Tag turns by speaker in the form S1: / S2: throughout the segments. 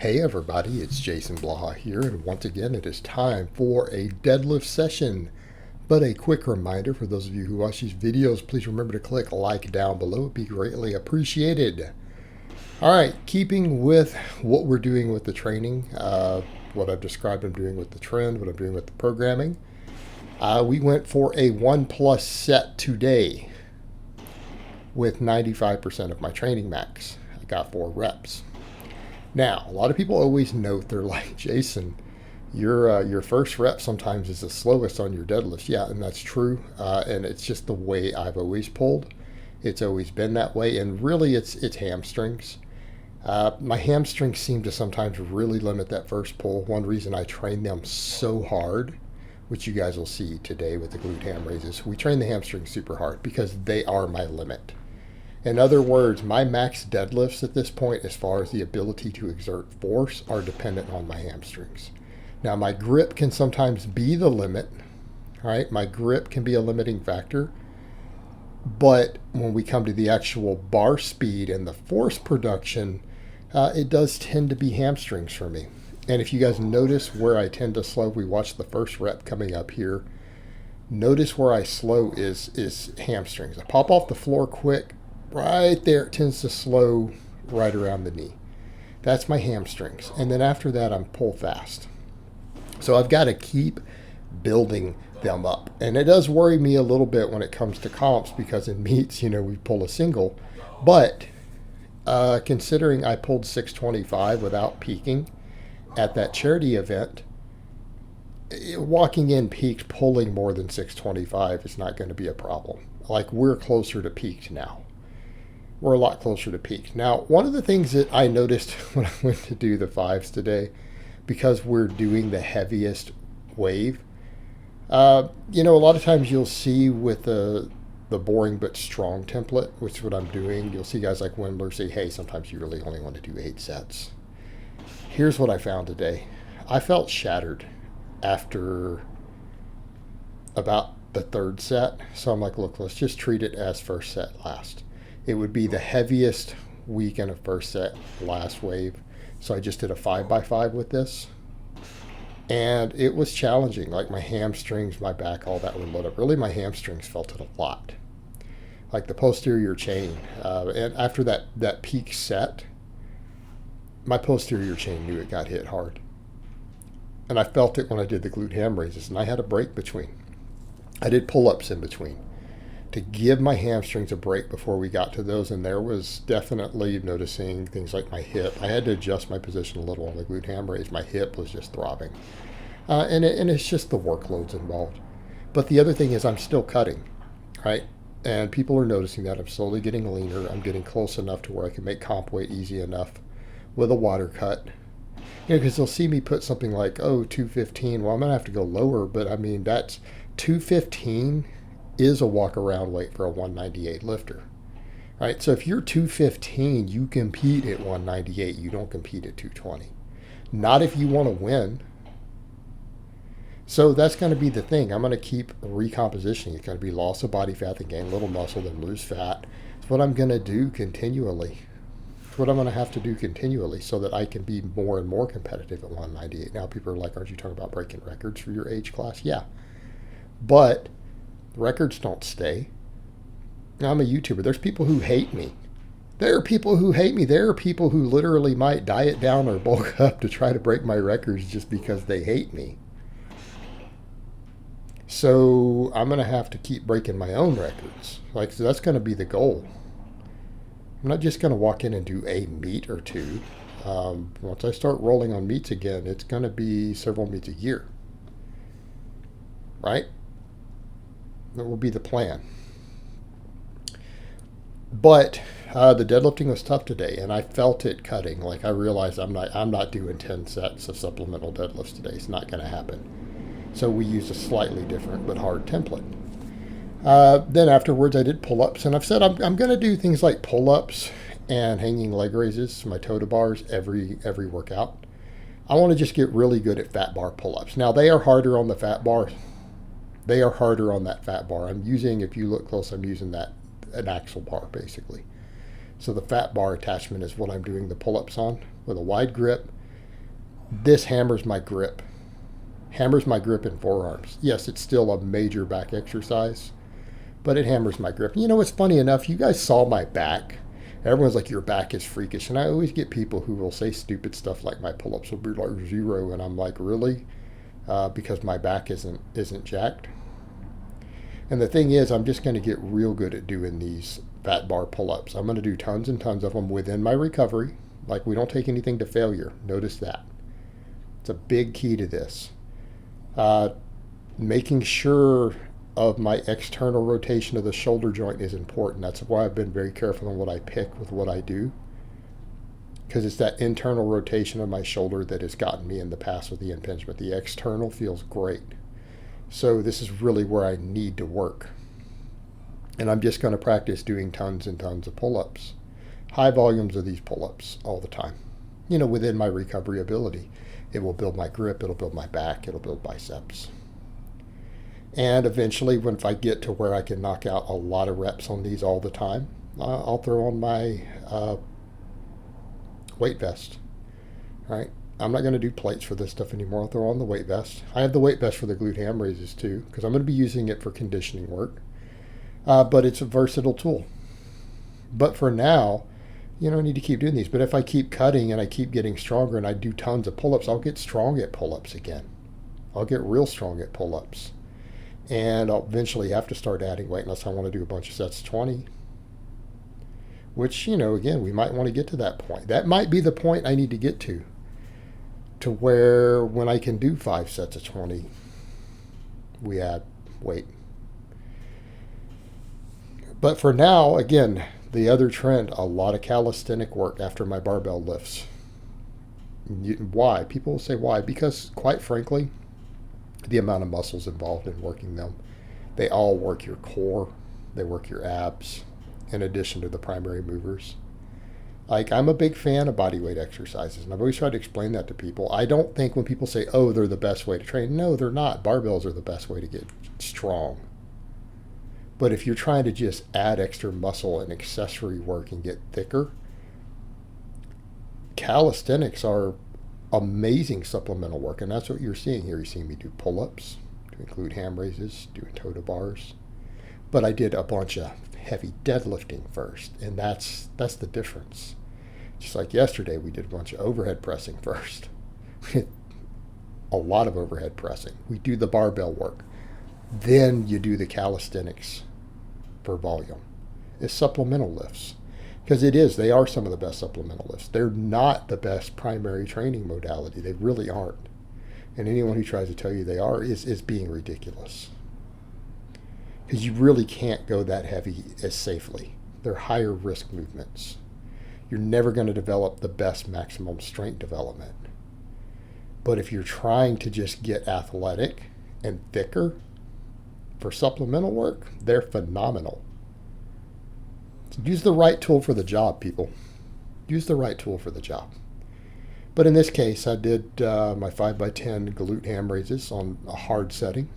S1: Hey everybody, it's Jason Blaha here, and once again it is time for a deadlift session. But a quick reminder for those of you who watch these videos, please remember to click like down below. It'd be greatly appreciated. Alright, keeping with what we're doing with the training, what I've described I'm doing with the trend, what I'm doing with the programming, we went for a 1+ set today with 95% of my training max. I got 4 reps. Now, a lot of people always note, they're like, Jason, your first rep sometimes is the slowest on your deadlifts. Yeah, and that's true. And it's just the way I've always pulled. It's always been that way. And really, it's hamstrings. My hamstrings seem to sometimes really limit that first pull. One reason I train them so hard, which you guys will see today with the glute ham raises, we train the hamstrings super hard because they are my limit. In other words, my max deadlifts at this point, as far as the ability to exert force, are dependent on my hamstrings. Now, my grip can sometimes be the limit, right? My grip can be a limiting factor. But when we come to the actual bar speed and the force production, it does tend to be hamstrings for me. And if you guys notice where I tend to slow, we watch the first rep coming up here. Notice where I slow is hamstrings. I pop off the floor quick. Right there, it tends to slow right around the knee. That's my hamstrings. And then after that, I'm pull fast. So I've got to keep building them up. And it does worry me a little bit when it comes to comps because in meets, we pull a single. But considering I pulled 625 without peaking at that charity event, walking in peaked, pulling more than 625 is not going to be a problem. Like, we're closer to peaked now. We're a lot closer to peak. Now, one of the things that I noticed when I went to do the 5s today, because we're doing the heaviest wave, a lot of times you'll see with the boring but strong template, which is what I'm doing, you'll see guys like Wendler say, hey, sometimes you really only want to do 8 sets. Here's what I found today. I felt shattered after about the 3rd set. So I'm like, look, let's just treat it as first set last. It would be the heaviest week in a first set last wave. So I just did a 5x5 with this. And it was challenging. Like, my hamstrings, my back, all that were lit up. Really, my hamstrings felt it a lot. Like the posterior chain. And after that peak set, my posterior chain knew it got hit hard. And I felt it when I did the glute ham raises. And I had a break between. I did pull-ups in between to give my hamstrings a break before we got to those, and there was definitely noticing things like my hip. I had to adjust my position a little on the glute ham raise. My hip was just throbbing. And it's just the workloads involved. But the other thing is I'm still cutting, right? And people are noticing that I'm slowly getting leaner. I'm getting close enough to where I can make comp weight easy enough with a water cut. Because they'll see me put something like, 215. Well, I'm going to have to go lower, but I mean, that's 215 is a walk around weight for a 198 lifter, right? So if you're 215, you compete at 198. You don't compete at 220. Not if you want to win. So that's going to be the thing. I'm going to keep recompositioning. It's going to be loss of body fat, then gain a little muscle, then lose fat. It's what I'm going to do continually. It's what I'm going to have to do continually so that I can be more and more competitive at 198. Now people are like, aren't you talking about breaking records for your age class? Yeah. But records don't stay. Now, I'm a YouTuber. There's people who hate me. There are people who hate me. There are people who literally might diet down or bulk up to try to break my records just because they hate me. So I'm going to have to keep breaking my own records. So that's going to be the goal. I'm not just going to walk in and do a meet or two. Once I start rolling on meets again, it's going to be several meets a year. Right? That will be the plan. But the deadlifting was tough today, and I felt it cutting. Like, I realized I'm not doing 10 sets of supplemental deadlifts today. It's not going to happen. So we used a slightly different but hard template. Then afterwards, I did pull-ups, and I've said I'm going to do things like pull-ups and hanging leg raises, my toe to bars every workout. I want to just get really good at fat bar pull-ups. Now, they are harder on the fat bar. They are harder on that fat bar. I'm using, if you look close, I'm using an axle bar basically. So the fat bar attachment is what I'm doing the pull-ups on with a wide grip. This hammers my grip. Hammers my grip in forearms. Yes, it's still a major back exercise, but it hammers my grip. You know, it's funny enough, you guys saw my back. Everyone's like, your back is freakish. And I always get people who will say stupid stuff like my pull-ups will be like 0. And I'm like, really? Because my back isn't jacked. And the thing is, I'm just going to get real good at doing these fat bar pull-ups. I'm going to do tons and tons of them within my recovery. Like, we don't take anything to failure. Notice that. It's a big key to this. Making sure of my external rotation of the shoulder joint is important. That's why I've been very careful on what I pick with what I do. Because it's that internal rotation of my shoulder that has gotten me in the past with the impingement. The external feels great. So this is really where I need to work. And I'm just going to practice doing tons and tons of pull-ups. High volumes of these pull-ups all the time. You know, within my recovery ability. It will build my grip, it'll build my back, it'll build biceps. And eventually, if I get to where I can knock out a lot of reps on these all the time, I'll throw on my weight vest. Right? I'm not going to do plates for this stuff anymore. I'll throw on the weight vest. I have the weight vest for the glute ham raises too, because I'm going to be using it for conditioning work. But it's a versatile tool. But for now, you know, I need to keep doing these. But if I keep cutting and I keep getting stronger and I do tons of pull-ups, I'll get strong at pull-ups again. I'll get real strong at pull-ups. And I'll eventually have to start adding weight unless I want to do a bunch of sets of 20. Which, you know, again, we might want to get to that point. That might be the point I need to get to where when I can do 5 sets of 20, we add weight. But for now, again, the other trend, a lot of calisthenic work after my barbell lifts. Why? People will say why. Because, quite frankly, the amount of muscles involved in working them, they all work your core, they work your abs, in addition to the primary movers. Like, I'm a big fan of bodyweight exercises, and I've always tried to explain that to people. I don't think when people say, oh, they're the best way to train, no, they're not. Barbells are the best way to get strong. But if you're trying to just add extra muscle and accessory work and get thicker, calisthenics are amazing supplemental work, and that's what you're seeing here. You're seeing me do pull-ups, to include ham raises, doing toe-to bars. But I did a bunch of heavy deadlifting first, and that's the difference. Just like yesterday, we did a bunch of overhead pressing first. A lot of overhead pressing. We do the barbell work. Then you do the calisthenics for volume. It's supplemental lifts. Because they are some of the best supplemental lifts. They're not the best primary training modality. They really aren't. And anyone who tries to tell you they are is being ridiculous. Because you really can't go that heavy as safely. They're higher risk movements. You're never going to develop the best maximum strength development. But if you're trying to just get athletic and thicker for supplemental work, they're phenomenal. Use the right tool for the job, people. Use the right tool for the job. But in this case, I did my 5x10 glute ham raises on a hard setting.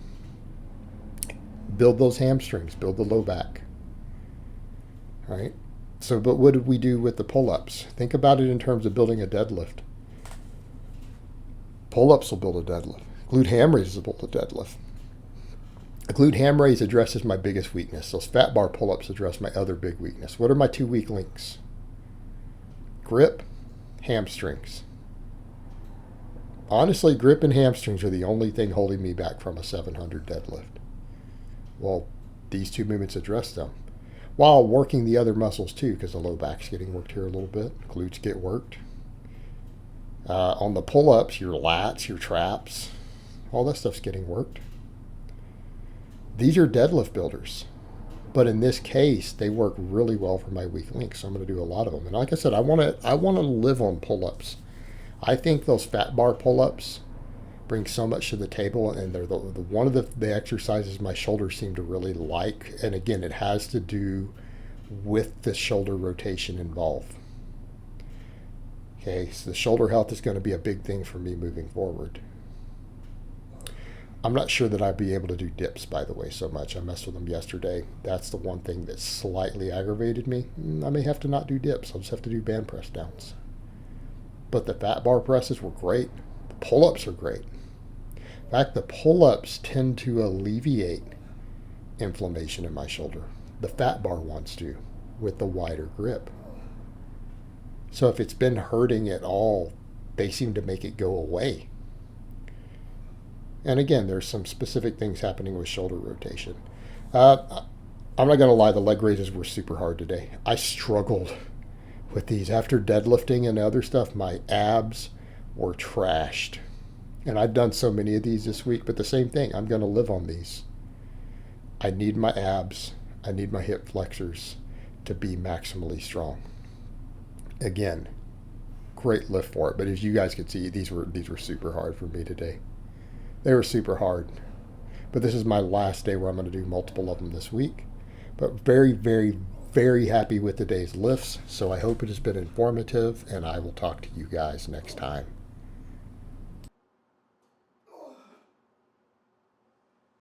S1: Build those hamstrings, build the low back. All right? So, but what did we do with the pull-ups? Think about it in terms of building a deadlift. Pull-ups will build a deadlift. Glute ham raises will build a deadlift. A glute ham raise addresses my biggest weakness. Those fat bar pull-ups address my other big weakness. What are my 2 weak links? Grip, hamstrings. Honestly, grip and hamstrings are the only thing holding me back from a 700 deadlift. Well, these 2 movements address them. While working the other muscles too, because the low back's getting worked here a little bit. Glutes get worked. On the pull-ups, your lats, your traps, all that stuff's getting worked. These are deadlift builders. But in this case, they work really well for my weak links. So I'm going to do a lot of them. And like I said, I want to live on pull-ups. I think those fat bar pull-ups bring so much to the table, and they're one of the exercises my shoulders seem to really like. And again, it has to do with the shoulder rotation involved. Okay, so the shoulder health is going to be a big thing for me moving forward. I'm not sure that I'd be able to do dips, by the way, so much. I messed with them yesterday. That's the one thing that slightly aggravated me. I may have to not do dips. I'll just have to do band press downs. But the fat bar presses were great. pull-ups are great. In fact, the pull-ups tend to alleviate inflammation in my shoulder. The fat bar wants to, with the wider grip. So if it's been hurting at all, they seem to make it go away. And again, there's some specific things happening with shoulder rotation. I'm not going to lie, the leg raises were super hard today. I struggled with these. After deadlifting and other stuff, my abs were trashed. And I've done so many of these this week, but the same thing, I'm going to live on these. I need my abs, I need my hip flexors to be maximally strong. Again, great lift for it, but as you guys can see, these were super hard for me today. They were super hard. But this is my last day where I'm going to do multiple of them this week. But very, very, very happy with today's lifts. So I hope it has been informative, and I will talk to you guys next time.